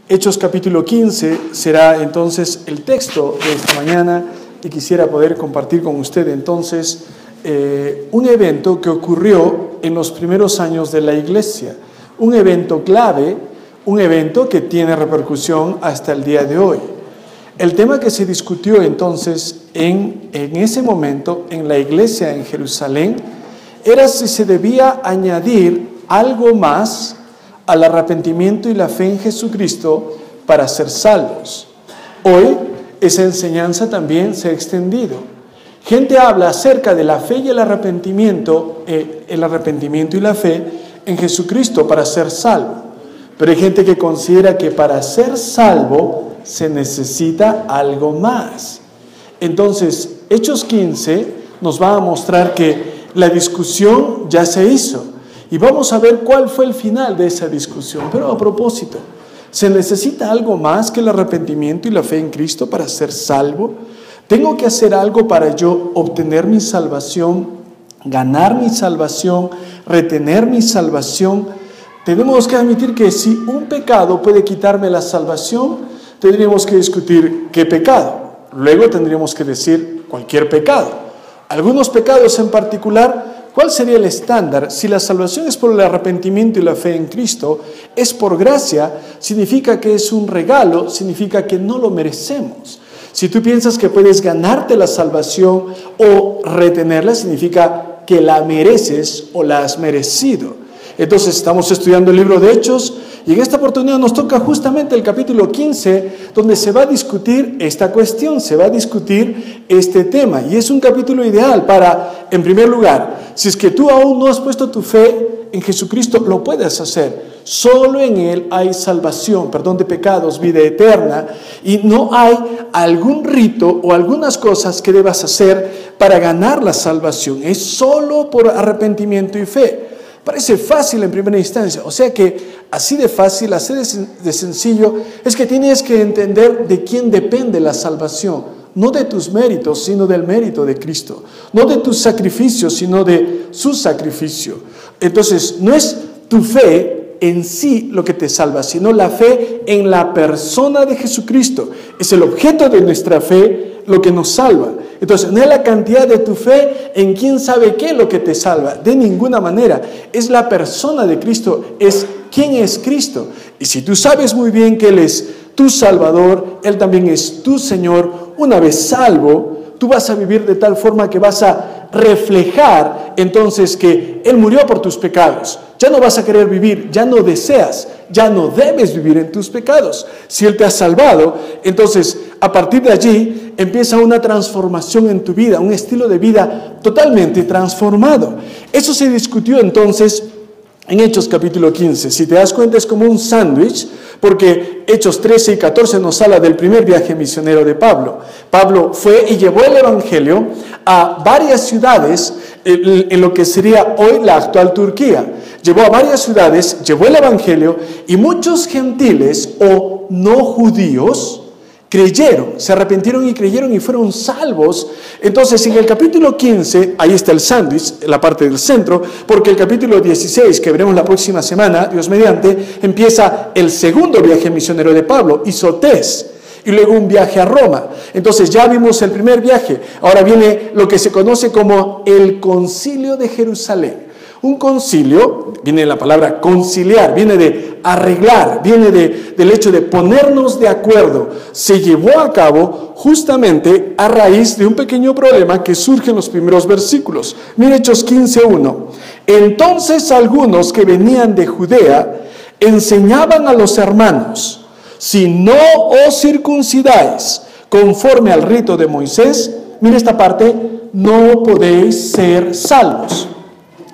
Hechos capítulo 15 será entonces el texto de esta mañana y quisiera poder compartir con usted entonces un evento que ocurrió en los primeros años de la iglesia, un evento clave, un evento que tiene repercusión hasta el día de hoy. El tema que se discutió entonces en ese momento en la iglesia en Jerusalén era si se debía añadir algo más al arrepentimiento y la fe en Jesucristo para ser salvos. Hoy esa enseñanza también se ha extendido. Gente habla acerca de la fe y el arrepentimiento y la fe en Jesucristo para ser salvo. Pero hay gente que considera que para ser salvo se necesita algo más. Entonces, Hechos 15 nos va a mostrar que la discusión ya se hizo. Y vamos a ver cuál fue el final de esa discusión. Pero a propósito, ¿se necesita algo más que el arrepentimiento y la fe en Cristo para ser salvo? ¿Tengo que hacer algo para yo obtener mi salvación, ganar mi salvación, retener mi salvación? Tenemos que admitir que si un pecado puede quitarme la salvación, tendríamos que discutir qué pecado. Luego tendríamos que decir cualquier pecado. Algunos pecados en particular, ¿cuál sería el estándar? Si la salvación es por el arrepentimiento y la fe en Cristo, es por gracia, significa que es un regalo, significa que no lo merecemos. Si tú piensas que puedes ganarte la salvación o retenerla, significa que la mereces o la has merecido. Entonces estamos estudiando el libro de Hechos y en esta oportunidad nos toca justamente el capítulo 15, donde se va a discutir esta cuestión, se va a discutir este tema. Y es un capítulo ideal para, en primer lugar, si es que tú aún no has puesto tu fe en Jesucristo, lo puedes hacer. Solo en Él hay salvación, perdón de pecados, vida eterna, y no hay algún rito o algunas cosas que debas hacer para ganar la salvación. Es solo por arrepentimiento y fe. Parece fácil en primera instancia, o sea que así de fácil, así de sencillo, es que tienes que entender de quién depende la salvación. No de tus méritos, sino del mérito de Cristo. No de tus sacrificios, sino de su sacrificio. Entonces, no es tu fe en sí lo que te salva, sino la fe en la persona de Jesucristo. Es el objeto de nuestra fe lo que nos salva. Entonces, no es la cantidad de tu fe en quién sabe qué lo que te salva, de ninguna manera. Es la persona de Cristo, es quién es Cristo. Y si tú sabes muy bien que Él es tu Salvador, Él también es tu Señor, una vez salvo, tú vas a vivir de tal forma que vas a reflejar entonces que Él murió por tus pecados. Ya no vas a querer vivir, ya no deseas, ya no debes vivir en tus pecados. Si Él te ha salvado, entonces a partir de allí empieza una transformación en tu vida, un estilo de vida totalmente transformado. Eso se discutió entonces en Hechos capítulo 15. Si te das cuenta es como un sándwich, porque Hechos 13 y 14 nos habla del primer viaje misionero de Pablo. Pablo fue y llevó el evangelio a varias ciudades en lo que sería hoy la actual Turquía. Llevó a varias ciudades, llevó el evangelio y muchos gentiles o no judíos creyeron, se arrepintieron y creyeron y fueron salvos. Entonces en el capítulo 15, ahí está el sándwich, la parte del centro, porque el capítulo 16, que veremos la próxima semana, Dios mediante, empieza el segundo viaje misionero de Pablo, Izotés, y luego un viaje a Roma. Entonces ya vimos el primer viaje, ahora viene lo que se conoce como el Concilio de Jerusalén. Un concilio, viene la palabra conciliar, viene de arreglar, viene del hecho de ponernos de acuerdo. Se llevó a cabo justamente a raíz de un pequeño problema que surge en los primeros versículos. Mira Hechos 15:1. Entonces algunos que venían de Judea enseñaban a los hermanos: si no os circuncidáis conforme al rito de Moisés, mira esta parte, no podéis ser salvos.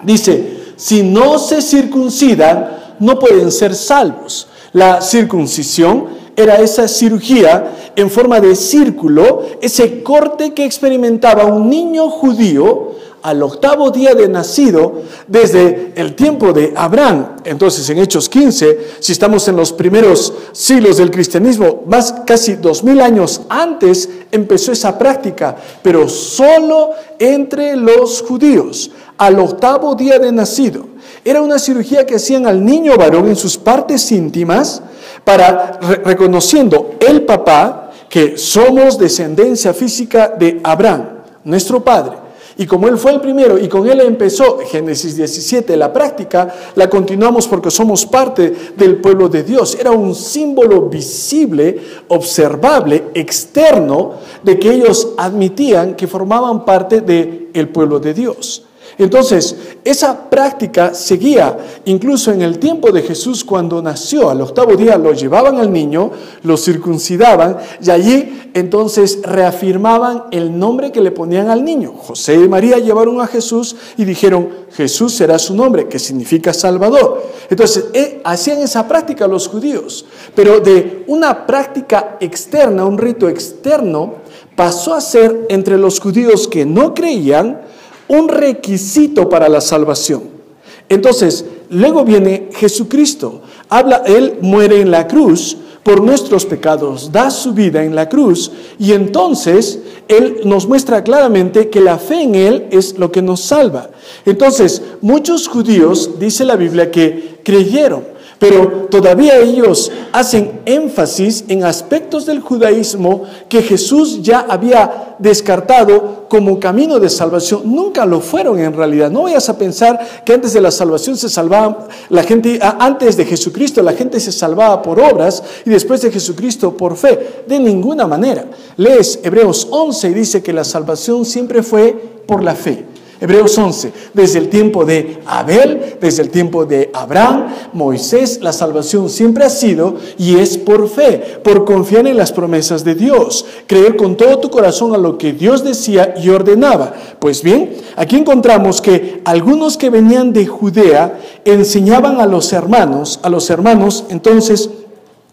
Dice, si no se circuncidan, no pueden ser salvos. La circuncisión era esa cirugía en forma de círculo, ese corte que experimentaba un niño judío al 8º día de nacido desde el tiempo de Abraham. Entonces en Hechos 15, si estamos en los primeros siglos del cristianismo, más casi 2000 años antes empezó esa práctica, pero solo entre los judíos, al 8º día de nacido. Era una cirugía que hacían al niño varón en sus partes íntimas para reconociendo el papá que somos descendencia física de Abraham, nuestro padre. Y como él fue el primero y con él empezó Génesis 17, la práctica, la continuamos porque somos parte del pueblo de Dios. Era un símbolo visible, observable, externo, de que ellos admitían que formaban parte del pueblo de Dios. Entonces, esa práctica seguía incluso en el tiempo de Jesús cuando nació. Al 8º día lo llevaban al niño, lo circuncidaban y allí entonces reafirmaban el nombre que le ponían al niño. José y María llevaron a Jesús y dijeron, Jesús será su nombre, que significa Salvador. Entonces, hacían esa práctica los judíos, pero de una práctica externa, un rito externo, pasó a ser entre los judíos que no creían un requisito para la salvación. Entonces, luego viene Jesucristo. Él muere en la cruz por nuestros pecados, da su vida en la cruz y entonces Él nos muestra claramente que la fe en Él es lo que nos salva. Entonces, muchos judíos, dice la Biblia, que creyeron, pero todavía ellos hacen énfasis en aspectos del judaísmo que Jesús ya había descartado como camino de salvación. Nunca lo fueron en realidad. No vayas a pensar que antes de la salvación se salvaba la gente, antes de Jesucristo la gente se salvaba por obras y después de Jesucristo por fe. De ninguna manera. Lees Hebreos 11 y dice que la salvación siempre fue por la fe. Hebreos 11, desde el tiempo de Abel, desde el tiempo de Abraham, Moisés, la salvación siempre ha sido y es por fe, por confiar en las promesas de Dios, creer con todo tu corazón a lo que Dios decía y ordenaba. Pues bien, aquí encontramos que algunos que venían de Judea enseñaban a los hermanos entonces,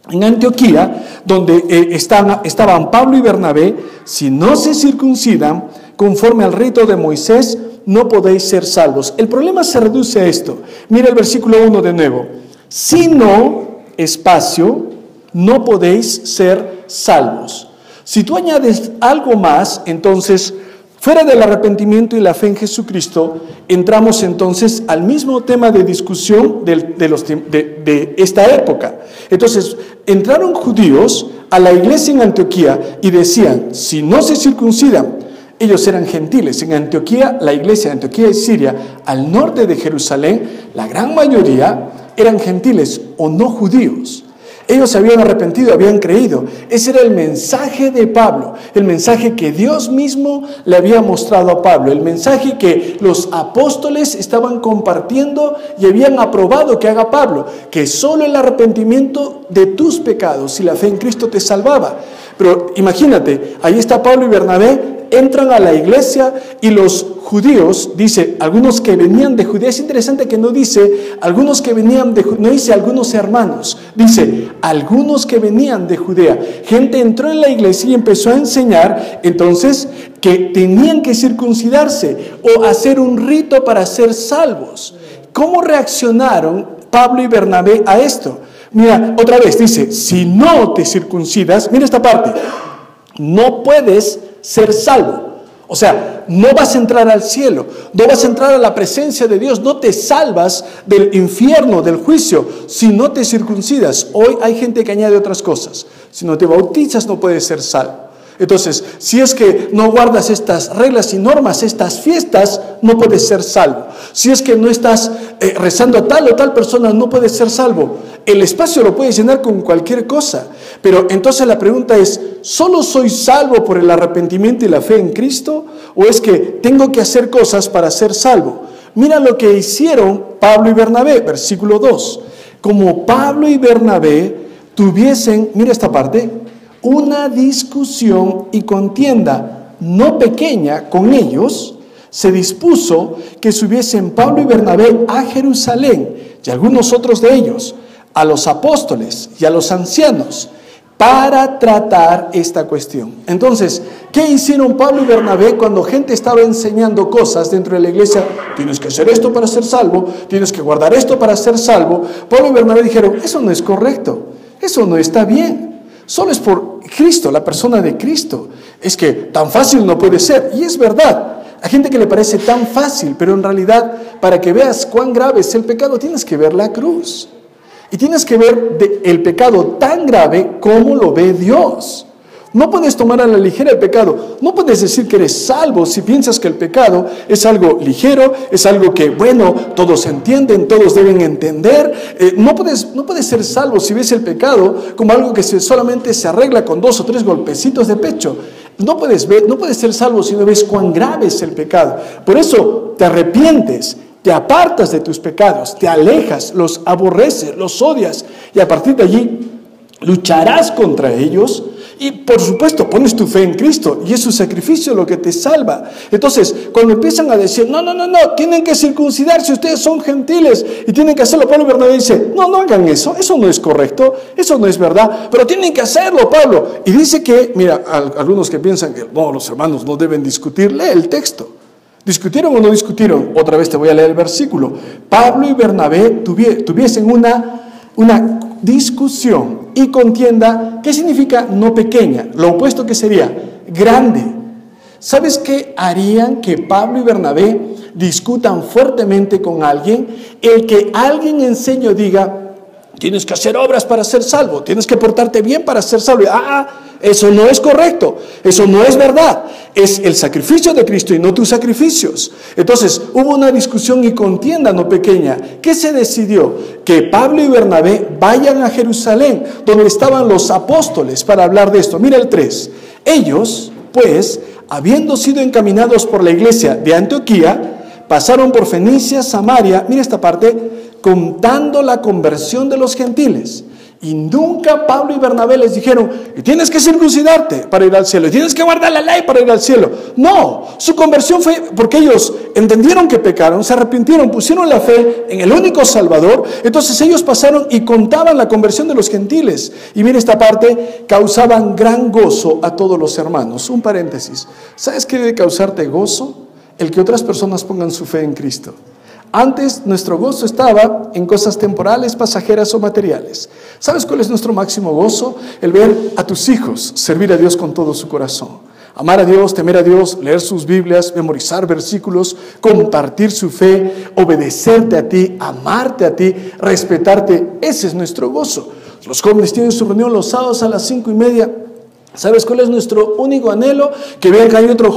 en Antioquía, donde estaban Pablo y Bernabé, si no se circuncidan conforme al rito de Moisés, no podéis ser salvos. El problema se reduce a esto. Mira el versículo 1 de nuevo. Si no, espacio, no podéis ser salvos. Si tú añades algo más, entonces, fuera del arrepentimiento y la fe en Jesucristo, entramos entonces al mismo tema de discusión de esta época. Entonces, entraron judíos a la iglesia en Antioquía y decían, si no se circuncidan, ellos eran gentiles. En Antioquía, la iglesia de Antioquía de Siria, al norte de Jerusalén, la gran mayoría eran gentiles o no judíos. Ellos se habían arrepentido, habían creído. Ese era el mensaje de Pablo, el mensaje que Dios mismo le había mostrado a Pablo, el mensaje que los apóstoles estaban compartiendo y habían aprobado que haga Pablo, que solo el arrepentimiento de tus pecados y la fe en Cristo te salvaba. Pero imagínate, ahí está Pablo y Bernabé, entran a la iglesia y los judíos, dice, algunos que venían de Judea. Es interesante que no dice algunos que venían de Judea, no dice algunos hermanos, dice algunos que venían de Judea. Gente entró en la iglesia y empezó a enseñar entonces que tenían que circuncidarse o hacer un rito para ser salvos. ¿Cómo reaccionaron Pablo y Bernabé a esto? Mira, otra vez dice, si no te circuncidas, mira esta parte, no puedes ser salvo. O sea, no vas a entrar al cielo, no vas a entrar a la presencia de Dios, no te salvas del infierno, del juicio, si no te circuncidas. Hoy hay gente que añade otras cosas. Si no te bautizas, no puedes ser salvo. Entonces, si es que no guardas estas reglas y normas, estas fiestas, no puedes ser salvo. Si es que no estás rezando a tal o tal persona, no puedes ser salvo. El espacio lo puedes llenar con cualquier cosa. Pero entonces la pregunta es, ¿solo soy salvo por el arrepentimiento y la fe en Cristo? ¿O es que tengo que hacer cosas para ser salvo? Mira lo que hicieron Pablo y Bernabé, versículo 2. Como Pablo y Bernabé tuviesen, mira esta parte, una discusión y contienda no pequeña con ellos, se dispuso que subiesen Pablo y Bernabé a Jerusalén y algunos otros de ellos, a los apóstoles y a los ancianos, para tratar esta cuestión. Entonces, ¿qué hicieron Pablo y Bernabé cuando gente estaba enseñando cosas dentro de la iglesia? Tienes que hacer esto para ser salvo, tienes que guardar esto para ser salvo. Pablo y Bernabé dijeron, eso no es correcto, eso no está bien. Solo es por Cristo, la persona de Cristo. Es que tan fácil no puede ser. Y es verdad. Hay gente que le parece tan fácil, pero en realidad, para que veas cuán grave es el pecado, tienes que ver la cruz. Y tienes que ver el pecado tan grave como lo ve Dios. No puedes tomar a la ligera el pecado. No puedes decir que eres salvo si piensas que el pecado es algo ligero, es algo que, bueno, todos entienden, todos deben entender. No puedes ser salvo si ves el pecado como algo que solamente se arregla con 2 o 3 golpecitos de pecho. No puedes ser salvo si no ves cuán grave es el pecado. Por eso te arrepientes, te apartas de tus pecados, te alejas, los aborreces, los odias, y a partir de allí lucharás contra ellos. Y por supuesto pones tu fe en Cristo y es su sacrificio lo que te salva. Entonces cuando empiezan a decir no, tienen que circuncidarse, ustedes son gentiles y tienen que hacerlo, Pablo y Bernabé dice no hagan eso no es correcto, eso no es verdad, pero tienen que hacerlo, Pablo. Y dice que, mira, algunos que piensan que no, los hermanos no deben discutir, lee el texto. ¿Discutieron o no discutieron? Otra vez te voy a leer el versículo. Pablo y Bernabé tuviesen una discusión y contienda. ¿Qué significa no pequeña? Lo opuesto que sería grande. ¿Sabes qué harían que Pablo y Bernabé discutan fuertemente con alguien? El que alguien enseñe o diga, tienes que hacer obras para ser salvo, tienes que portarte bien para ser salvo. Eso no es correcto, eso no es verdad. Es el sacrificio de Cristo y no tus sacrificios. Entonces hubo una discusión y contienda no pequeña. ¿Qué se decidió? Que Pablo y Bernabé vayan a Jerusalén, donde estaban los apóstoles, para hablar de esto. Mira el 3. Ellos, pues, habiendo sido encaminados por la iglesia de Antioquía, pasaron por Fenicia, Samaria, mira esta parte, contando la conversión de los gentiles. Y nunca Pablo y Bernabé les dijeron, y tienes que circuncidarte para ir al cielo, y tienes que guardar la ley para ir al cielo. No, su conversión fue porque ellos entendieron que pecaron, se arrepintieron, pusieron la fe en el único Salvador. Entonces ellos pasaron y contaban la conversión de los gentiles. Y mira esta parte, causaban gran gozo a todos los hermanos. Un paréntesis, ¿sabes qué debe causarte gozo? El que otras personas pongan su fe en Cristo. Antes nuestro gozo estaba en cosas temporales, pasajeras o materiales. ¿Sabes cuál es nuestro máximo gozo? El ver a tus hijos servir a Dios con todo su corazón. Amar a Dios, temer a Dios, leer sus Biblias, memorizar versículos, compartir su fe, obedecerte a ti, amarte a ti, respetarte. Ese es nuestro gozo. Los jóvenes tienen su reunión los sábados a las 5:30. ¿Sabes cuál es nuestro único anhelo? Que vean que hay otros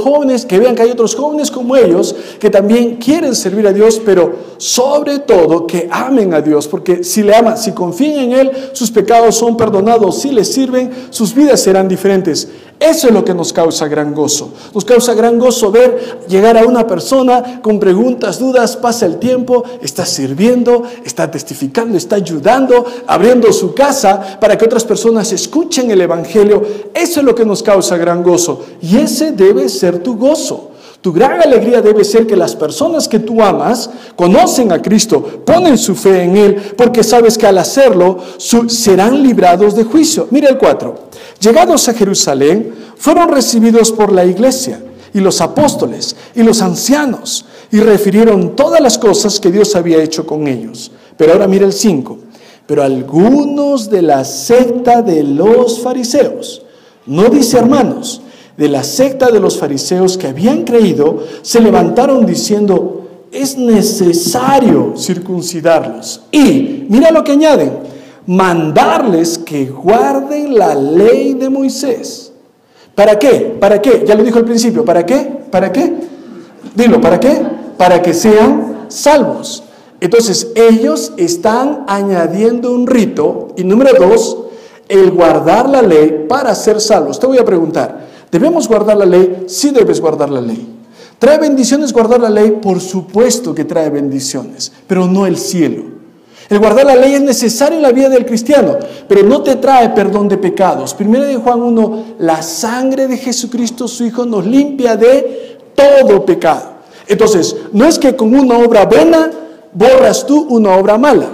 jóvenes como ellos que también quieren servir a Dios, pero sobre todo que amen a Dios, porque si le aman, si confían en Él, sus pecados son perdonados, si le sirven, sus vidas serán diferentes. Eso es lo que nos causa gran gozo. Nos causa gran gozo ver llegar a una persona con preguntas, dudas, pasa el tiempo, está sirviendo, está testificando, está ayudando, abriendo su casa para que otras personas escuchen el Evangelio. Eso es lo que nos causa gran gozo y ese debe ser tu gozo. Tu gran alegría debe ser que las personas que tú amas conocen a Cristo, ponen su fe en Él, porque sabes que al hacerlo serán librados de juicio. Mira el 4. Llegados a Jerusalén, fueron recibidos por la iglesia y los apóstoles y los ancianos y refirieron todas las cosas que Dios había hecho con ellos. Pero ahora mira el 5. Pero algunos de la secta de los fariseos, no dice hermanos, de la secta de los fariseos que habían creído, se levantaron diciendo, es necesario circuncidarlos. Y mira lo que añaden, mandarles que guarden la ley de Moisés. ¿Para qué? ¿Para qué? Ya lo dijo al principio, ¿para qué? ¿Para qué? Dilo, ¿para qué? Para que sean salvos. Entonces ellos están añadiendo un rito. Y número 2, el guardar la ley para ser salvos. Te voy a preguntar, ¿debemos guardar la ley? Sí debes guardar la ley. ¿Trae bendiciones guardar la ley? Por supuesto que trae bendiciones, pero no el cielo. El guardar la ley es necesario en la vida del cristiano, pero no te trae perdón de pecados. 1 Juan 1, la sangre de Jesucristo, su Hijo, nos limpia de todo pecado. Entonces, no es que con una obra buena borras tú una obra mala.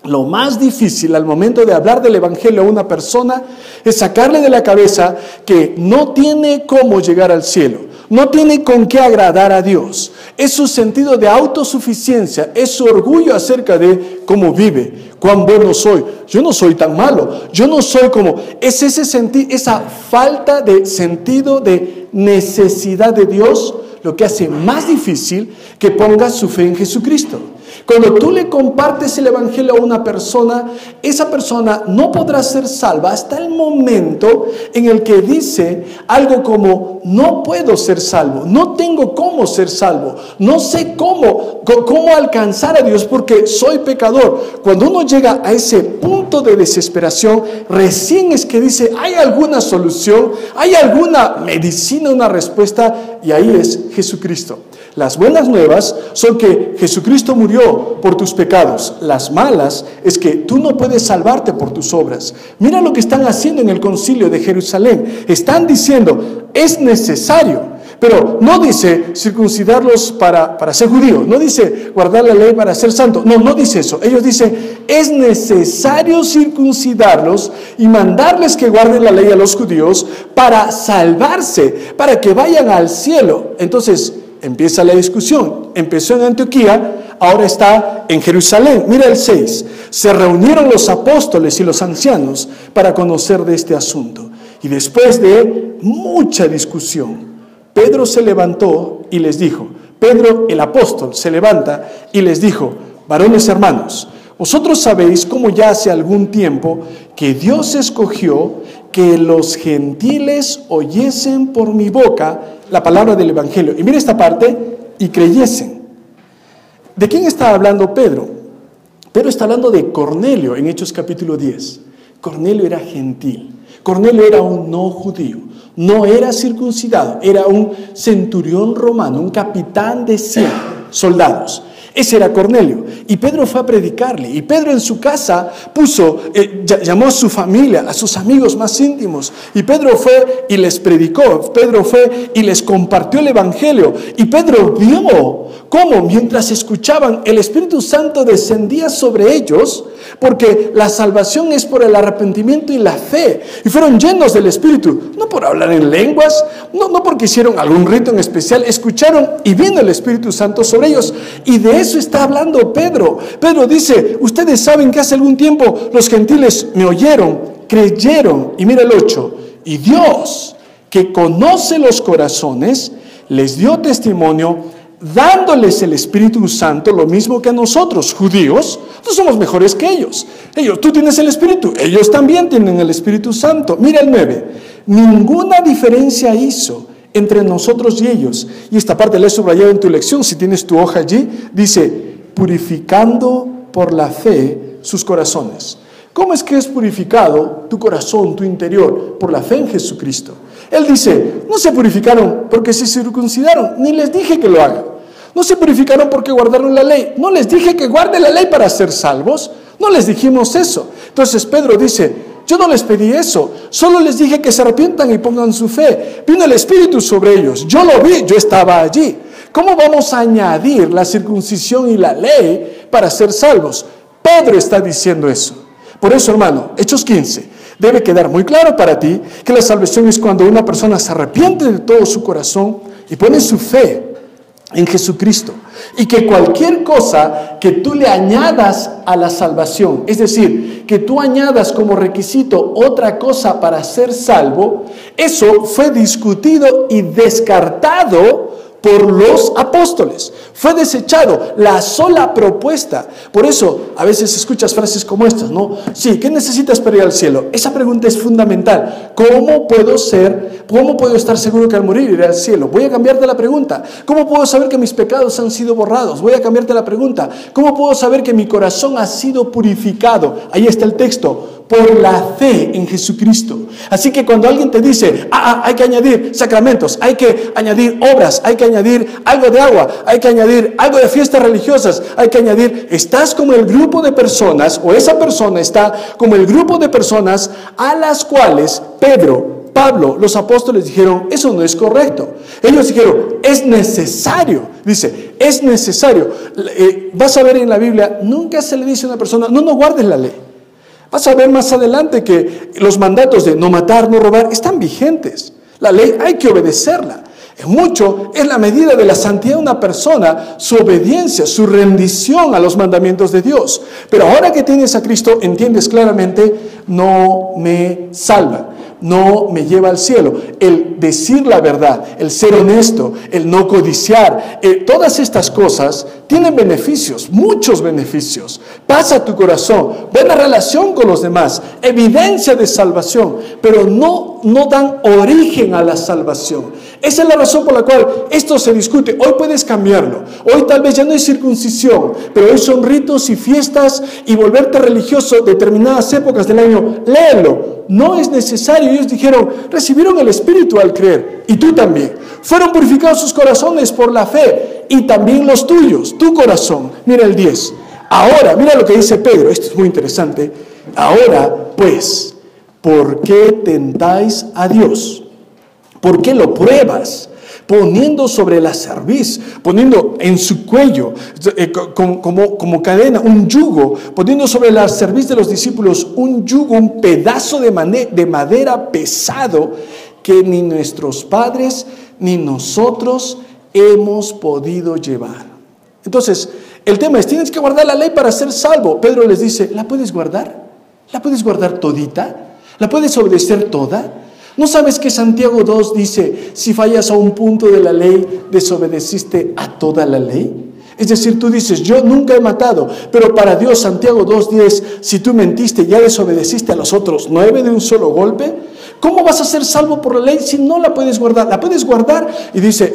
Lo más difícil al momento de hablar del Evangelio a una persona es sacarle de la cabeza que no tiene cómo llegar al cielo. no tiene con qué agradar a Dios. Es su sentido de autosuficiencia, es su orgullo acerca de cómo vive, cuán bueno soy. Yo no soy tan malo, yo no soy como... Es esa falta de sentido de necesidad de Dios lo que hace más difícil que ponga su fe en Jesucristo. Cuando tú le compartes el evangelio a una persona, esa persona no podrá ser salva hasta el momento en el que dice algo como: no puedo ser salvo, no tengo cómo ser salvo, no sé cómo alcanzar a Dios porque soy pecador. Cuando uno llega a ese punto de desesperación, recién es que dice: hay alguna solución, hay alguna medicina, una respuesta, y ahí es Jesucristo. Las buenas nuevas son que Jesucristo murió por tus pecados. Las malas es que tú no puedes salvarte por tus obras. Mira lo que están haciendo en el concilio de Jerusalén. Están diciendo: es necesario. Pero no dice circuncidarlos para ser judío. No dice guardar la ley para ser santo. No dice eso. Ellos dicen: es necesario circuncidarlos y mandarles que guarden la ley a los judíos para salvarse, para que vayan al cielo. Entonces empieza la discusión. Empezó en Antioquía, ahora está en Jerusalén. Mira el 6. Se reunieron los apóstoles y los ancianos para conocer de este asunto. Y después de mucha discusión, Pedro se levantó y les dijo, Pedro el apóstol se levanta y les dijo: varones hermanos, vosotros sabéis cómo ya hace algún tiempo que Dios escogió que los gentiles oyesen por mi boca la palabra del evangelio. Y mira esta parte: y creyesen. ¿De quién está hablando Pedro? Pedro está hablando de Cornelio en Hechos capítulo 10. Cornelio era gentil. Cornelio era un no judío. No era circuncidado. Era un centurión romano, un capitán de 100 soldados. Ese era Cornelio. Y Pedro fue a predicarle. Y Pedro en su casa llamó a su familia, a sus amigos más íntimos. Y Pedro fue y les predicó. Pedro fue y les compartió el evangelio. Y Pedro vio cómo mientras escuchaban, el Espíritu Santo descendía sobre ellos, porque la salvación es por el arrepentimiento y la fe. Y fueron llenos del Espíritu, no por hablar en lenguas, no porque hicieron algún rito en especial. Escucharon y vino el Espíritu Santo sobre ellos. Y de eso está hablando Pedro. Pedro dice: ustedes saben que hace algún tiempo los gentiles me oyeron, creyeron. Y mira el 8. Y Dios, que conoce los corazones, les dio testimonio, dándoles el Espíritu Santo, lo mismo que a nosotros, judíos. No somos mejores que ellos. Tú tienes el Espíritu, ellos también tienen el Espíritu Santo. Mira el 9. Ninguna diferencia hizo entre nosotros y ellos. Y esta parte la he subrayado en tu lección, si tienes tu hoja allí. Dice: purificando por la fe sus corazones. ¿Cómo es que es purificado tu corazón, tu interior? Por la fe en Jesucristo. Él dice: no se purificaron porque se circuncidaron, ni les dije que lo hagan. No se purificaron porque guardaron la ley, no les dije que guarden la ley para ser salvos. No les dijimos eso. Entonces Pedro dice: yo no les pedí eso, solo les dije que se arrepientan y pongan su fe. Vino el Espíritu sobre ellos, yo lo vi, yo estaba allí. ¿Cómo vamos a añadir la circuncisión y la ley para ser salvos? Pedro está diciendo eso. Por eso, hermano, Hechos 15, debe quedar muy claro para ti que la salvación es cuando una persona se arrepiente de todo su corazón y pone su fe en Jesucristo. Y que cualquier cosa que tú le añadas a la salvación, es decir, que tú añadas como requisito otra cosa para ser salvo, eso fue discutido y descartado por los apóstoles. Fue desechado, la sola propuesta. Por eso a veces escuchas frases como estas, ¿no? Sí, ¿qué necesitas para ir al cielo? Esa pregunta es fundamental. ¿Cómo puedo estar seguro que al morir iré al cielo? Voy a cambiarte la pregunta. ¿Cómo puedo saber que mis pecados han sido borrados? Voy a cambiarte la pregunta. ¿Cómo puedo saber que mi corazón ha sido purificado? Ahí está el texto. Por la fe en Jesucristo. Así que cuando alguien te dice: hay que añadir sacramentos, hay que añadir obras, hay que añadir algo de agua, hay que añadir algo de fiestas religiosas, hay que añadir, estás como el grupo de personas, o esa persona está como el grupo de personas a las cuales Pablo, los apóstoles dijeron: eso no es correcto. Ellos dijeron: es necesario. Dice: es necesario. Vas a ver en la Biblia, nunca se le dice a una persona: no guardes la ley. Vas a ver más adelante que los mandatos de no matar, no robar, están vigentes. La ley hay que obedecerla. En mucho es la medida de la santidad de una persona, su obediencia, su rendición a los mandamientos de Dios. Pero ahora que tienes a Cristo, entiendes claramente, no me salva, no me lleva al cielo. El decir la verdad, el ser honesto, el no codiciar, todas estas cosas tienen beneficios, muchos beneficios. Paz a tu corazón, buena relación con los demás, evidencia de salvación, pero no dan origen a la salvación. Esa es la razón por la cual esto se discute. Hoy puedes cambiarlo. Hoy tal vez ya no hay circuncisión, pero hoy son ritos y fiestas y volverte religioso determinadas épocas del año. Léelo. No es necesario. Ellos dijeron, recibieron el Espíritu al creer. Y tú también. Fueron purificados sus corazones por la fe. Y también los tuyos, tu corazón. Mira el 10. Ahora, mira lo que dice Pedro. Esto es muy interesante. Ahora, pues, ¿por qué tentáis a Dios? ¿Por qué lo pruebas? Poniendo sobre la cerviz, poniendo en su cuello, como cadena, un yugo, poniendo sobre la cerviz de los discípulos un yugo, un pedazo de madera pesado que ni nuestros padres ni nosotros hemos podido llevar. Entonces, el tema es, tienes que guardar la ley para ser salvo. Pedro les dice, ¿la puedes guardar? ¿La puedes guardar todita? ¿La puedes obedecer toda? ¿No sabes que Santiago 2 dice, si fallas a un punto de la ley, desobedeciste a toda la ley? Es decir, tú dices, yo nunca he matado, pero para Dios, Santiago 2:10, si tú mentiste, ya desobedeciste a los otros 9 de un solo golpe. ¿Cómo vas a ser salvo por la ley si no la puedes guardar? La puedes guardar y dice,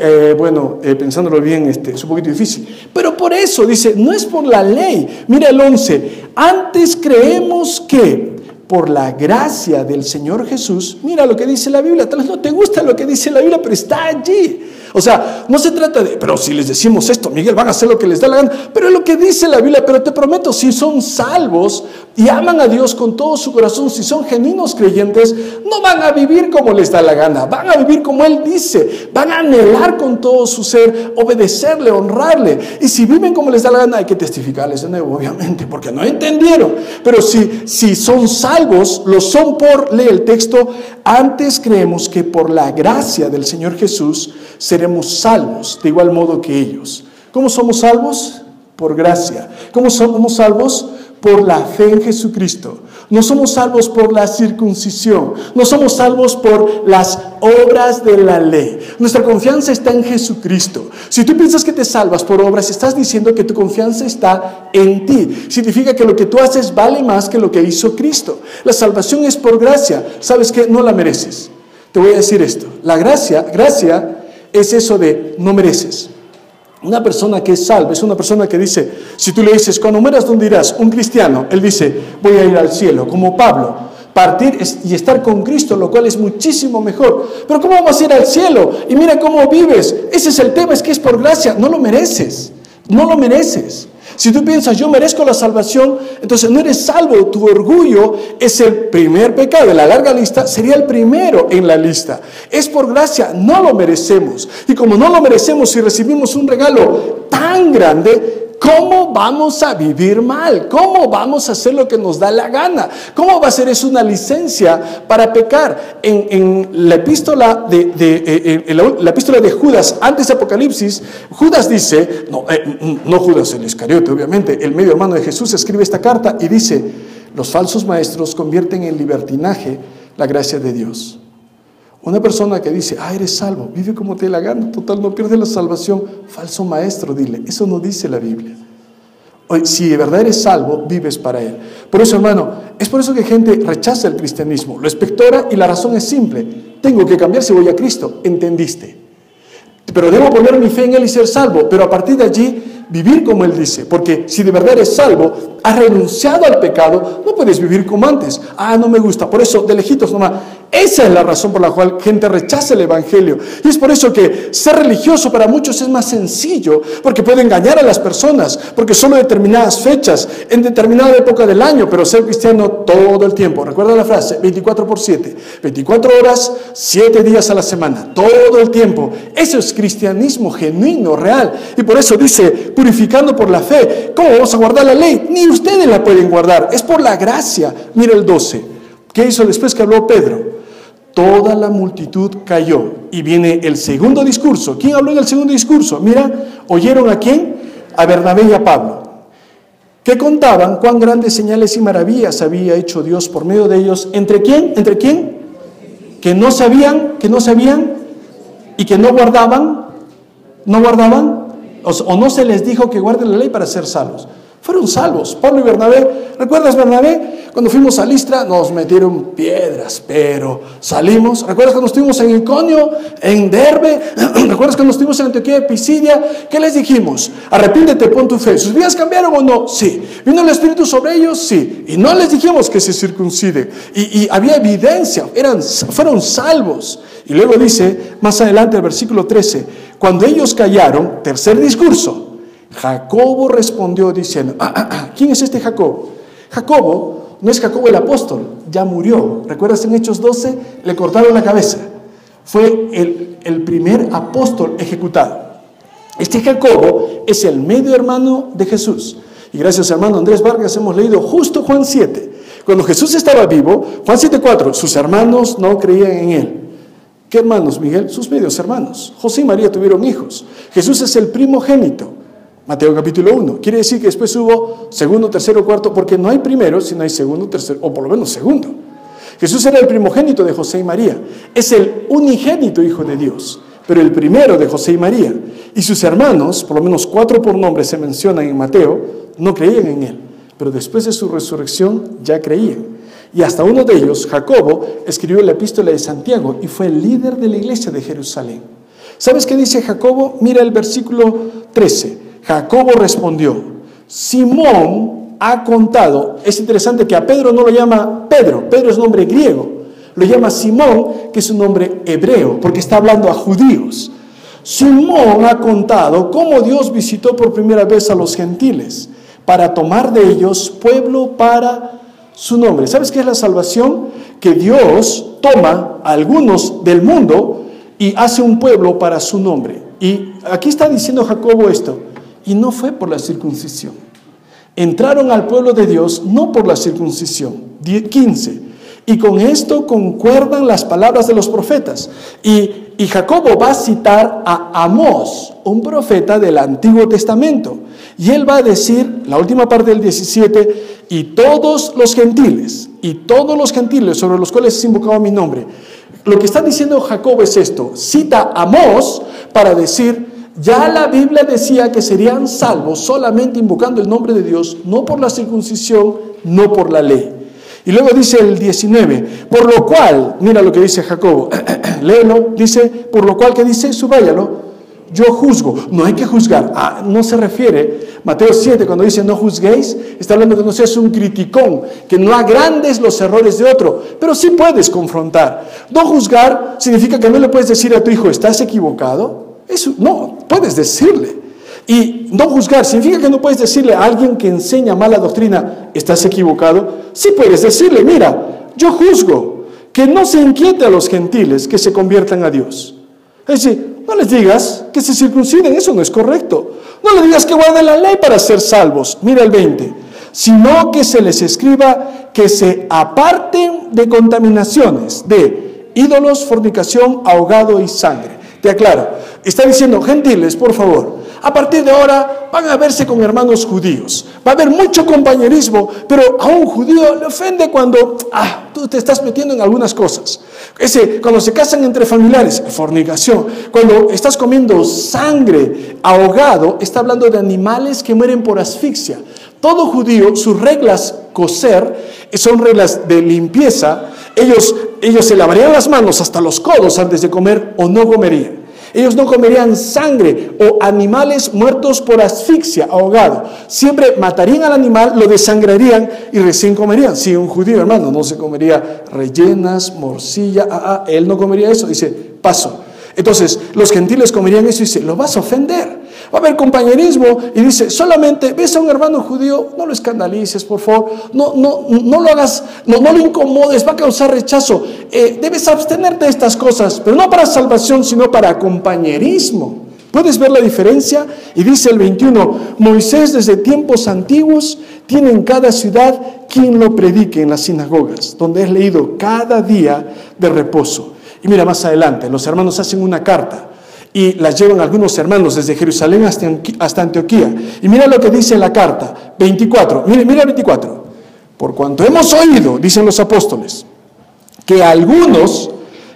pensándolo bien, es un poquito difícil. Pero por eso dice, no es por la ley. Mira el 11, antes creemos que por la gracia del Señor Jesús, mira lo que dice la Biblia, tal vez no te gusta lo que dice la Biblia, pero está allí. O sea, no se trata de, pero si les decimos esto, Miguel, van a hacer lo que les da la gana, pero es lo que dice la Biblia. Pero te prometo, si son salvos y aman a Dios con todo su corazón, si son genuinos creyentes, no van a vivir como les da la gana, van a vivir como Él dice, van a anhelar con todo su ser, obedecerle, honrarle. Y si viven como les da la gana, hay que testificarles de nuevo, obviamente, porque no entendieron. Pero si son salvos, lo son por, lee el texto, antes creemos que por la gracia del Señor Jesús seremos salvos de igual modo que ellos. ¿Cómo somos salvos? Por gracia. ¿Cómo somos salvos? Por la fe en Jesucristo. No somos salvos por la circuncisión. No somos salvos por las obras de la ley. Nuestra confianza está en Jesucristo. Si tú piensas que te salvas por obras, estás diciendo que tu confianza está en ti. Significa que lo que tú haces vale más que lo que hizo Cristo. La salvación es por gracia. ¿Sabes qué? No la mereces. Te voy a decir esto. La gracia es eso de no mereces. Una persona que es salva es una persona que dice, si tú le dices, cuando mueras, ¿dónde irás? Un cristiano, él dice, voy a ir al cielo, como Pablo, partir y estar con Cristo, lo cual es muchísimo mejor. Pero ¿cómo vamos a ir al cielo? Y mira cómo vives. Ese es el tema, es que es por gracia, no lo mereces, no lo mereces. Si tú piensas, yo merezco la salvación, entonces no eres salvo. Tu orgullo es el primer pecado. De la larga lista, sería el primero en la lista. Es por gracia, no lo merecemos. Y como no lo merecemos, si recibimos un regalo tan grande, ¿cómo vamos a vivir mal? ¿Cómo vamos a hacer lo que nos da la gana? ¿Cómo va a ser eso una licencia para pecar? En la epístola de Judas, antes de Apocalipsis, Judas dice, no Judas el Iscariote, obviamente, el medio hermano de Jesús escribe esta carta y dice, los falsos maestros convierten en libertinaje la gracia de Dios. Una persona que dice, eres salvo, vive como te dé la gana, total, no pierdes la salvación. Falso maestro, dile, eso no dice la Biblia. Hoy, si de verdad eres salvo, vives para Él. Por eso, hermano, es por eso que gente rechaza el cristianismo, lo espectora y la razón es simple. Tengo que cambiar si voy a Cristo, ¿entendiste? Pero debo poner mi fe en Él y ser salvo, pero a partir de allí vivir como Él dice, porque si de verdad eres salvo, has renunciado al pecado, no puedes vivir como antes. No me gusta, por eso de lejitos nomás. Esa es la razón por la cual gente rechaza el evangelio. Y es por eso que ser religioso para muchos es más sencillo, porque puede engañar a las personas, porque solo determinadas fechas, en determinada época del año, pero ser cristiano todo el tiempo. Recuerda la frase, 24/7, 24 horas, 7 días a la semana, todo el tiempo. Eso es cristianismo genuino, real. Y por eso dice, purificando por la fe. ¿Cómo vamos a guardar la ley? Ni ustedes la pueden guardar, es por la gracia. Mira el 12. ¿Qué hizo después que habló Pedro? Toda la multitud cayó y viene el segundo discurso. ¿Quién habló en el segundo discurso? Mira, ¿oyeron a quién? A Bernabé y a Pablo, que contaban cuán grandes señales y maravillas había hecho Dios por medio de ellos. ¿Entre quién? ¿Entre quién? Que no sabían y que no guardaban, o no se les dijo que guarden la ley para ser salvos. Fueron salvos. Pablo y Bernabé, ¿recuerdas Bernabé? Cuando fuimos a Listra nos metieron piedras, pero salimos. ¿Recuerdas cuando estuvimos en Iconio, en Derbe? ¿Recuerdas cuando estuvimos en Antioquía de Pisidia? ¿Qué les dijimos? Arrepíntete, pon tu fe. ¿Sus vidas cambiaron o no? Sí. ¿Vino el Espíritu sobre ellos? Sí. Y no les dijimos que se circunciden. Y había evidencia, fueron salvos. Y luego dice, más adelante el versículo 13, cuando ellos callaron, tercer discurso, Jacobo respondió diciendo, ¿quién es este Jacobo? Jacobo no es Jacobo el apóstol, ya murió. ¿Recuerdas en Hechos 12? Le cortaron la cabeza. Fue el primer apóstol ejecutado. Este Jacobo es el medio hermano de Jesús. Y gracias hermano Andrés Vargas hemos leído justo Juan 7. Cuando Jesús estaba vivo, Juan 7:4, sus hermanos no creían en él. ¿Qué hermanos, Miguel? Sus medios hermanos. José y María tuvieron hijos. Jesús es el primogénito. Mateo capítulo 1. Quiere decir que después hubo segundo, tercero, cuarto, porque no hay primero, sino hay segundo, tercero, o por lo menos segundo. Jesús era el primogénito de José y María. Es el unigénito Hijo de Dios, pero el primero de José y María. Y sus hermanos, por lo menos 4 por nombre se mencionan en Mateo, no creían en él, pero después de su resurrección ya creían. Y hasta uno de ellos, Jacobo, escribió la epístola de Santiago y fue el líder de la iglesia de Jerusalén. ¿Sabes qué dice Jacobo? Mira el versículo 13. Jacobo respondió, Simón ha contado. Es interesante que a Pedro no lo llama Pedro, Pedro es nombre griego, lo llama Simón, que es un nombre hebreo, porque está hablando a judíos. Simón ha contado cómo Dios visitó por primera vez a los gentiles para tomar de ellos pueblo para su nombre. ¿Sabes qué es la salvación? Que Dios toma a algunos del mundo y hace un pueblo para su nombre. Y aquí está diciendo Jacobo esto. Y no fue por la circuncisión. Entraron al pueblo de Dios no por la circuncisión. 15. Y con esto concuerdan las palabras de los profetas. Y Jacobo va a citar a Amós, un profeta del Antiguo Testamento. Y él va a decir, la última parte del 17, y todos los gentiles sobre los cuales es invocado mi nombre. Lo que está diciendo Jacobo es esto. Cita a Amós para decir, ya la Biblia decía que serían salvos solamente invocando el nombre de Dios, no por la circuncisión, no por la ley. Y luego dice el 19, por lo cual, mira lo que dice Jacobo, léelo, dice, por lo cual, ¿qué dice? Subrayalo, yo juzgo. No hay que juzgar, no se refiere, Mateo 7, cuando dice no juzguéis, está hablando que no seas un criticón, que no agrandes los errores de otro, pero sí puedes confrontar. No juzgar significa que no le puedes decir a tu hijo, ¿estás equivocado? Eso, no, puedes decirle. Y no juzgar significa que no puedes decirle a alguien que enseña mala doctrina, ¿estás equivocado? Sí puedes decirle, mira, yo juzgo, que no se inquiete a los gentiles que se conviertan a Dios. Es decir, no les digas que se circunciden, eso no es correcto. No les digas que guarden la ley para ser salvos. Mira el 20. Sino que se les escriba que se aparten de contaminaciones, de ídolos, fornicación, ahogado y sangre. Te aclaro, está diciendo, gentiles, por favor, a partir de ahora van a verse con hermanos judíos. Va a haber mucho compañerismo, pero a un judío le ofende cuando tú te estás metiendo en algunas cosas. Cuando se casan entre familiares, fornicación. Cuando estás comiendo sangre, ahogado, está hablando de animales que mueren por asfixia. Todo judío, sus reglas coser son reglas de limpieza. Ellos se lavarían las manos hasta los codos antes de comer o no comerían. Ellos no comerían sangre o animales muertos por asfixia, ahogado. Siempre matarían al animal, lo desangrarían y recién comerían. Si un judío, hermano, no se comería rellenas, morcilla, él no comería eso. Dice, paso. Entonces, los gentiles comerían eso y dice, lo vas a ofender. Va a haber compañerismo y dice, solamente ves a un hermano judío, no lo escandalices, por favor, no lo hagas, no lo incomodes, va a causar rechazo. Debes abstenerte de estas cosas, pero no para salvación, sino para compañerismo. ¿Puedes ver la diferencia? Y dice el 21, Moisés desde tiempos antiguos tiene en cada ciudad quien lo predique en las sinagogas, donde es leído cada día de reposo. Y mira más adelante, los hermanos hacen una carta y la llevan algunos hermanos desde Jerusalén hasta Antioquía. Y mira lo que dice la carta, 24. Mira 24. Por cuanto hemos oído, dicen los apóstoles, que algunos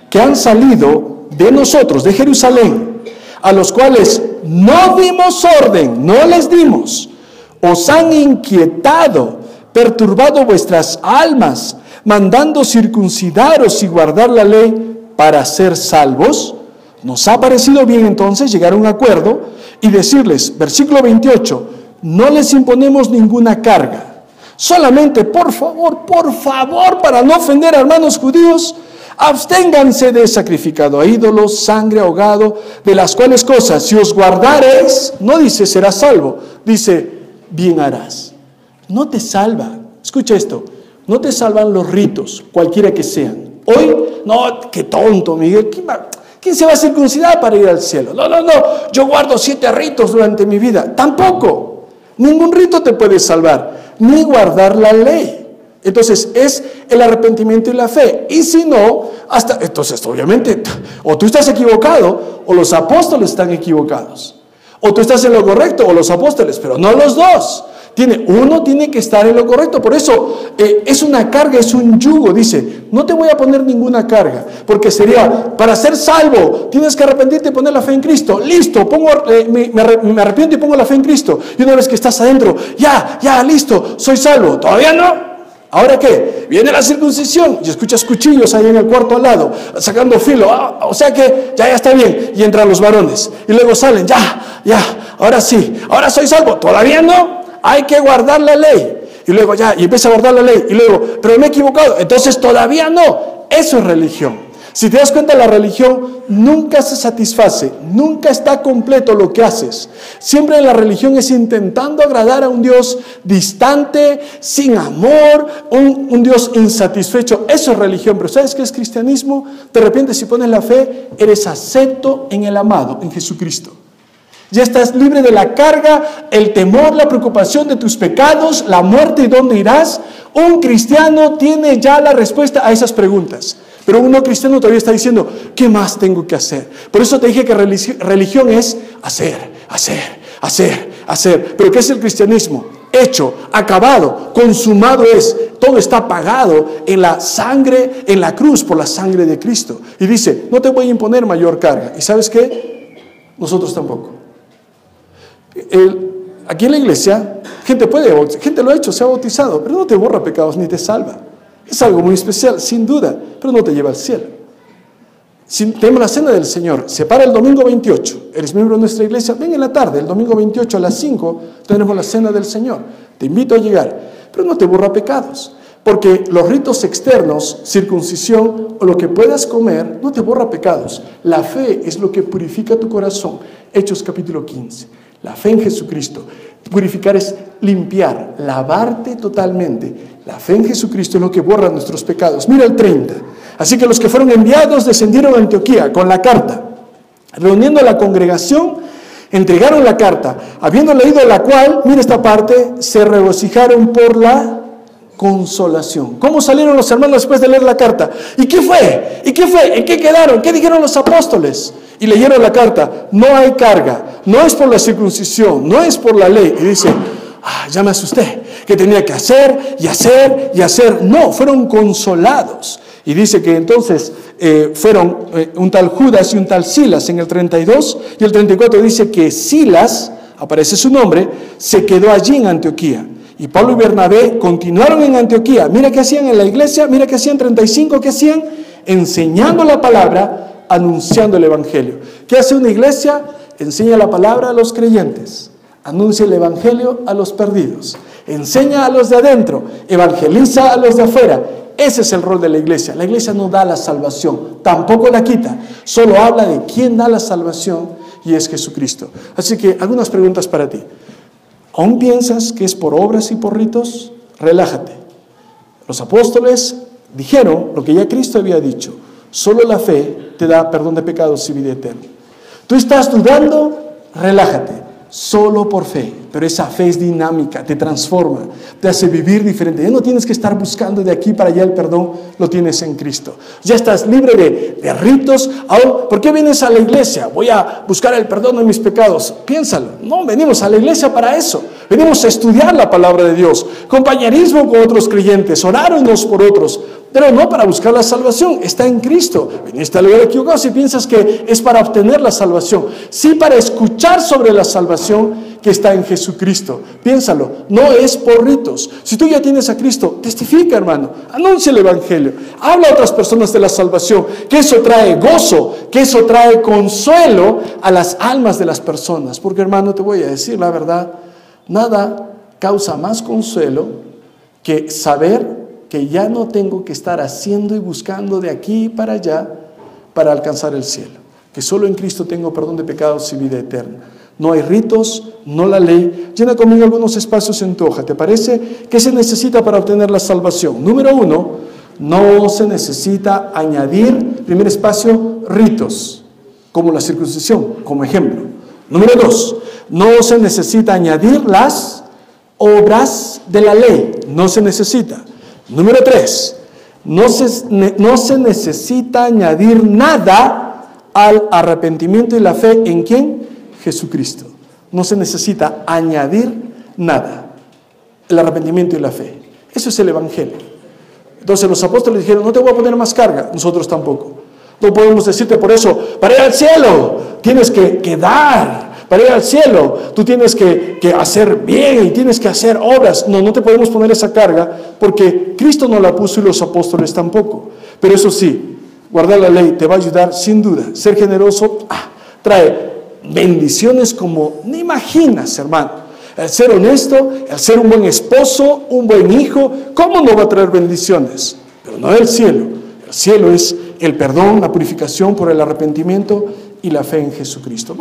que han salido de nosotros, de Jerusalén, a los cuales no dimos orden, no les dimos, os han inquietado, perturbado vuestras almas, mandando circuncidaros y guardar la ley para ser salvos. Nos ha parecido bien entonces llegar a un acuerdo y decirles, versículo 28, no les imponemos ninguna carga. Solamente, por favor, para no ofender a hermanos judíos, absténganse de sacrificado a ídolos, sangre, ahogado, de las cuales cosas, si os guardareis, no dice serás salvo, dice bien harás. No te salva, escucha esto, no te salvan los ritos, cualquiera que sean. Hoy, no, qué tonto, Miguel, ¿quién se va a circuncidar para ir al cielo? No, yo guardo 7 ritos durante mi vida. Tampoco, ningún rito te puede salvar, ni guardar la ley. Entonces es el arrepentimiento y la fe. Y si no, entonces obviamente o tú estás equivocado o los apóstoles están equivocados. O tú estás en lo correcto o los apóstoles, pero no los dos. Uno tiene que estar en lo correcto. Por eso es una carga, es un yugo. Dice, no te voy a poner ninguna carga, porque sería, para ser salvo, tienes que arrepentirte y poner la fe en Cristo. Listo, me arrepiento y pongo la fe en Cristo. Y una vez que estás adentro, ya, listo, soy salvo. ¿Todavía no? ¿Ahora qué? Viene la circuncisión y escuchas cuchillos ahí en el cuarto al lado, sacando filo. O sea que ya está bien. Y entran los varones. Y luego salen, ahora sí, ahora soy salvo. ¿Todavía no? Hay que guardar la ley. Y luego y empieza a guardar la ley. Y luego, pero me he equivocado. Entonces todavía no. Eso es religión. Si te das cuenta, la religión nunca se satisface, nunca está completo lo que haces. Siempre la religión es intentando agradar a un Dios distante, sin amor, un Dios insatisfecho. Eso es religión. Pero ¿sabes qué es cristianismo? De repente, si pones la fe, eres acepto en el amado, en Jesucristo. Ya estás libre de la carga, el temor, la preocupación de tus pecados, la muerte y dónde irás. Un cristiano tiene ya la respuesta a esas preguntas. Pero un no cristiano todavía está diciendo, ¿qué más tengo que hacer? Por eso te dije que religión es hacer. ¿Pero qué es el cristianismo? Hecho, acabado, consumado es. Todo está pagado en la sangre, en la cruz, por la sangre de Cristo. Y dice, no te voy a imponer mayor carga. ¿Y sabes qué? Nosotros tampoco. Aquí en la iglesia, gente lo ha hecho, se ha bautizado, pero no te borra pecados ni te salva. Es algo muy especial, sin duda, pero no te lleva al cielo. Tenemos la cena del Señor, se para el domingo 28, eres miembro de nuestra iglesia, ven en la tarde, el domingo 28 a las 5, tenemos la cena del Señor. Te invito a llegar, pero no te borra pecados, porque los ritos externos, circuncisión o lo que puedas comer, no te borra pecados. La fe es lo que purifica tu corazón. Hechos capítulo 15. La fe en Jesucristo. Purificar es limpiar, lavarte totalmente. La fe en Jesucristo es lo que borra nuestros pecados. Mira el 30. Así que los que fueron enviados descendieron a Antioquía con la carta. Reuniendo a la congregación, entregaron la carta. Habiendo leído la cual, mira esta parte, se regocijaron por la consolación. ¿Cómo salieron los hermanos después de leer la carta? ¿Y qué fue? ¿En qué quedaron? ¿Qué dijeron los apóstoles? Y leyeron la carta. No hay carga. No es por la circuncisión. No es por la ley. Y dice, ya me asusté. ¿Qué tenía que hacer? Y hacer. No, fueron consolados. Y dice que entonces fueron un tal Judas y un tal Silas en el 32. Y el 34 dice que Silas, aparece su nombre, se quedó allí en Antioquía. Y Pablo y Bernabé continuaron en Antioquía. Mira qué hacían en la iglesia, mira qué hacían 35, qué hacían, enseñando la palabra, anunciando el evangelio. ¿Qué hace una iglesia? Enseña la palabra a los creyentes, anuncia el evangelio a los perdidos, enseña a los de adentro, evangeliza a los de afuera. Ese es el rol de la iglesia. La iglesia no da la salvación, tampoco la quita, solo habla de quién da la salvación y es Jesucristo. Así que algunas preguntas para ti. ¿Aún piensas que es por obras y por ritos? Relájate. Los apóstoles dijeron lo que ya Cristo había dicho. Solo la fe te da perdón de pecados y vida eterna. ¿Tú estás dudando? Relájate. Solo por fe, pero esa fe es dinámica, te transforma, te hace vivir diferente. Ya no tienes que estar buscando de aquí para allá el perdón, lo tienes en Cristo. Ya estás libre de ritos. Ahora, ¿por qué vienes a la iglesia? Voy a buscar el perdón de mis pecados. Piénsalo, no, venimos a la iglesia para eso. Venimos a estudiar la palabra de Dios, compañerismo con otros creyentes, orar unos por otros, pero no para buscar la salvación, está en Cristo. Viniste al lugar equivocado si piensas que es para obtener la salvación, sí para escuchar sobre la salvación que está en Jesucristo. Piénsalo, no es por ritos. Si tú ya tienes a Cristo, testifica, hermano, anuncia el evangelio, habla a otras personas de la salvación, que eso trae gozo, que eso trae consuelo a las almas de las personas. Porque, hermano, te voy a decir la verdad, nada causa más consuelo que saber que ya no tengo que estar haciendo y buscando de aquí para allá para alcanzar el cielo. Que solo en Cristo tengo perdón de pecados y vida eterna. No hay ritos, no la ley. Llena conmigo algunos espacios en tu hoja. ¿Te parece? ¿Qué se necesita para obtener la salvación? Número 1, no se necesita añadir, primer espacio, ritos, como la circuncisión, como ejemplo. Número 2, no se necesita añadir las obras de la ley. No se necesita. Número 3, no se necesita añadir nada al arrepentimiento y la fe. ¿En quién? Jesucristo. No se necesita añadir nada. El arrepentimiento y la fe. Eso es el evangelio. Entonces los apóstoles dijeron, no te voy a poner más carga. Nosotros tampoco. No podemos decirte por eso, para ir al cielo tienes que dar. Para ir al cielo, tú tienes que hacer bien y tienes que hacer obras. No te podemos poner esa carga porque Cristo no la puso y los apóstoles tampoco. Pero eso sí, guardar la ley te va a ayudar sin duda. Ser generoso trae bendiciones como ni imaginas, hermano. El ser honesto, el ser un buen esposo, un buen hijo, ¿cómo no va a traer bendiciones? Pero no el cielo. El cielo es el perdón, la purificación por el arrepentimiento y la fe en Jesucristo.